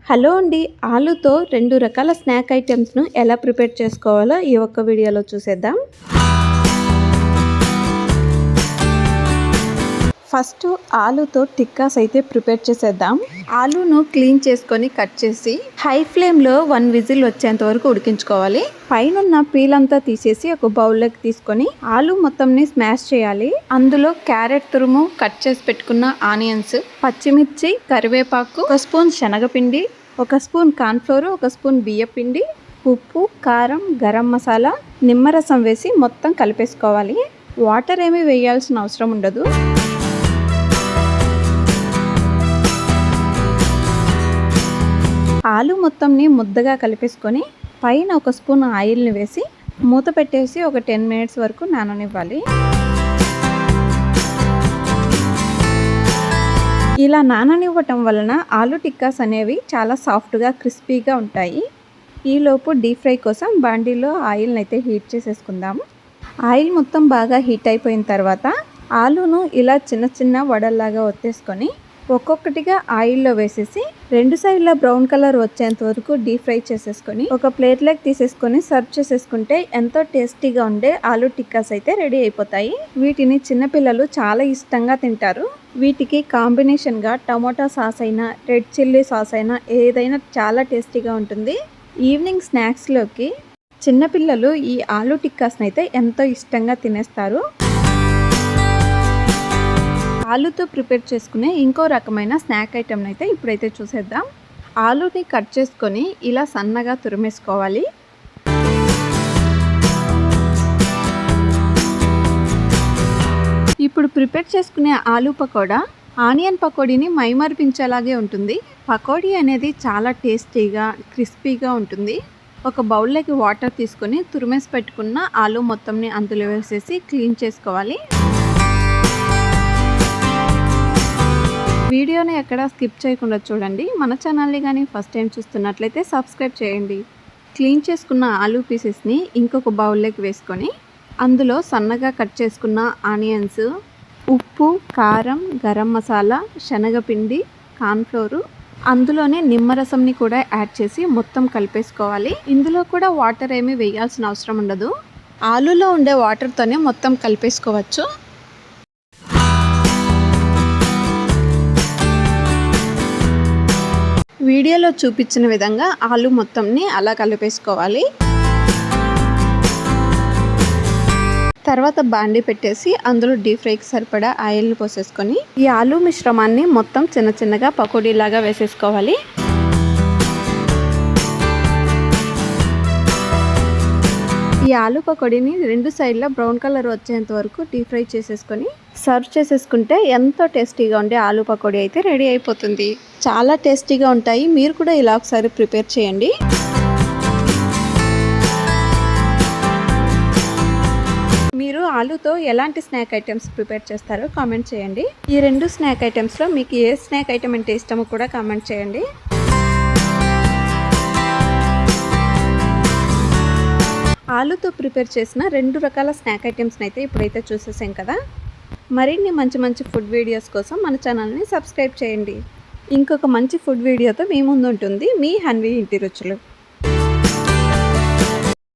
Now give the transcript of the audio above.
Hello అండి, ఆలుతో 2 రకాల snack ఐటమ్స్ను ఎలా ప్రిపేర్ చేసుకోవాలో ఈ ఒక్క వీడియోలో చూసేద్దాం. ఫస్ట్ ఆలుతో టిక్కాస్ అయితే ప్రిపేర్ చేసేద్దాం. ఆలును క్లీన్ చేసుకొని కట్ చేసి హై ఫ్లేమ్లో 1 విజిల్ వచ్చేంత వరకు ఉడికించుకోవాలి. పైన పీల్ అంతా తీసేసి ఒక బౌల్లోకి తీసుకొని ఆలు మొత్తంని స్మాష్ చేయాలి. అందులో క్యారెట్ తురుము, కట్ చేసి పెట్టుకున్న ఆనియన్స్, పచ్చిమిర్చి, కరివేపాకు, 1 స్పూన్ శనగపిండి, 1 స్పూన్ కార్న్ఫ్లోర్, 1 స్పూన్ బియ్యపిండి, ఉప్పు, కారం, గరం మసాలా, నిమ్మరసం వేసి మొత్తం కలిపేసుకోవాలి. వాటర్ ఏమీ వేయాల్సిన అవసరం ఉండదు. ఆలు మొత్తంని ముద్దగా కలిపేసుకొని పైన 1 స్పూన్ ఆయిల్ని వేసి మూత పెట్టేసి ఒక 10 మినిట్స్ వరకు నాననివ్వాలి. ఇలా నాననివ్వటం వలన ఆలు టిక్కాస్ అనేవి చాలా సాఫ్ట్గా, క్రిస్పీగా ఉంటాయి. ఈలోపు డీప్ ఫ్రై కోసం బాండీలో ఆయిల్ని అయితే హీట్ చేసేసుకుందాము. ఆయిల్ మొత్తం బాగా హీట్ అయిపోయిన తర్వాత ఆలును ఇలా చిన్న చిన్న వడల్లాగా ఒత్తేసుకొని ఒక్కొక్కటిగా ఆయిల్లో వేసేసి 2 సైడ్ల బ్రౌన్ కలర్ వచ్చేంత వరకు డీప్ ఫ్రై చేసేసుకొని ఒక ప్లేట్లోకి తీసేసుకొని సర్వ్ చేసేసుకుంటే ఎంతో టేస్టీగా ఉండే ఆలు టిక్కాస్ అయితే రెడీ అయిపోతాయి. వీటిని చిన్నపిల్లలు చాలా ఇష్టంగా తింటారు. వీటికి కాంబినేషన్గా టమోటా సాస్ అయినా, రెడ్ చిల్లీ సాస్ అయినా ఏదైనా చాలా టేస్టీగా ఉంటుంది. ఈవినింగ్ స్నాక్స్లోకి చిన్నపిల్లలు ఈ ఆలు టిక్కాస్ని అయితే ఎంతో ఇష్టంగా తినేస్తారు. ఆలుతో ప్రిపేర్ చేసుకునే ఇంకో రకమైన స్నాక్ ఐటమ్ని అయితే ఇప్పుడైతే చూసేద్దాం. ఆలుని కట్ చేసుకొని ఇలా సన్నగా తురిమేసుకోవాలి. ఇప్పుడు ప్రిపేర్ చేసుకునే ఆలు పకోడా ఆనియన్ పకోడీని మైమరిపించేలాగే ఉంటుంది. పకోడీ అనేది చాలా టేస్టీగా, క్రిస్పీగా ఉంటుంది. ఒక బౌల్లోకి వాటర్ తీసుకొని తురిమేసి పెట్టుకున్న ఆలు మొత్తంని అందులో వేసేసి క్లీన్ చేసుకోవాలి. వీడియోని ఎక్కడ స్కిప్ చేయకుండా చూడండి. మన ఛానల్ని కానీ ఫస్ట్ టైం చూస్తున్నట్లయితే సబ్స్క్రైబ్ చేయండి. క్లీన్ చేసుకున్న ఆలు పీసెస్ని ఇంకొక బౌల్లోకి వేసుకొని అందులో సన్నగా కట్ చేసుకున్న ఆనియన్స్, ఉప్పు, కారం, గరం మసాలా, శనగపిండి, కార్న్ఫ్లోరు, అందులోనే నిమ్మరసంని కూడా యాడ్ చేసి మొత్తం కలిపేసుకోవాలి. ఇందులో కూడా వాటర్ ఏమీ వేయాల్సిన అవసరం ఉండదు. ఆలులో ఉండే వాటర్తోనే మొత్తం కలిపేసుకోవచ్చు. వీడియోలో చూపించిన విధంగా ఆలు మొత్తంని అలా కలిపేసుకోవాలి. తర్వాత బాండీ పెట్టేసి అందులో డీప్ ఫ్రైకి సరిపడా ఆయిల్ని పోసేసుకొని ఈ ఆలు మిశ్రమాన్ని మొత్తం చిన్న చిన్నగా పకోడీలాగా వేసేసుకోవాలి. ఈ ఆలు పకోడీని 2 సైడ్ల బ్రౌన్ కలర్ వచ్చేంత వరకు డీప్ ఫ్రై చేసేసుకొని సర్వ్ చేసేసుకుంటే ఎంతో టేస్టీగా ఉండే ఆలు పకోడీ అయితే రెడీ అయిపోతుంది. చాలా టేస్టీగా ఉంటాయి. మీరు కూడా ఇలా ఒకసారి ప్రిపేర్ చేయండి. మీరు ఆలుతో ఎలాంటి స్నాక్ ఐటమ్స్ ప్రిపేర్ చేస్తారో కామెంట్ చేయండి. ఈ 2 స్నాక్ ఐటమ్స్లో మీకు ఏ స్నాక్ ఐటమ్ అంటే ఇష్టమో కూడా కామెంట్ చేయండి. ఆలుతో ప్రిపేర్ చేసిన 2 రకాల స్నాక్ ఐటమ్స్ని అయితే ఇప్పుడైతే చూసేసాం కదా. మరిన్ని మంచి మంచి ఫుడ్ వీడియోస్ కోసం మన ఛానల్ని సబ్స్క్రైబ్ చేయండి. ఇంకొక మంచి ఫుడ్ వీడియోతో మీ ముందు ఉంటుంది మీ హన్వి ఇంటి రుచులు.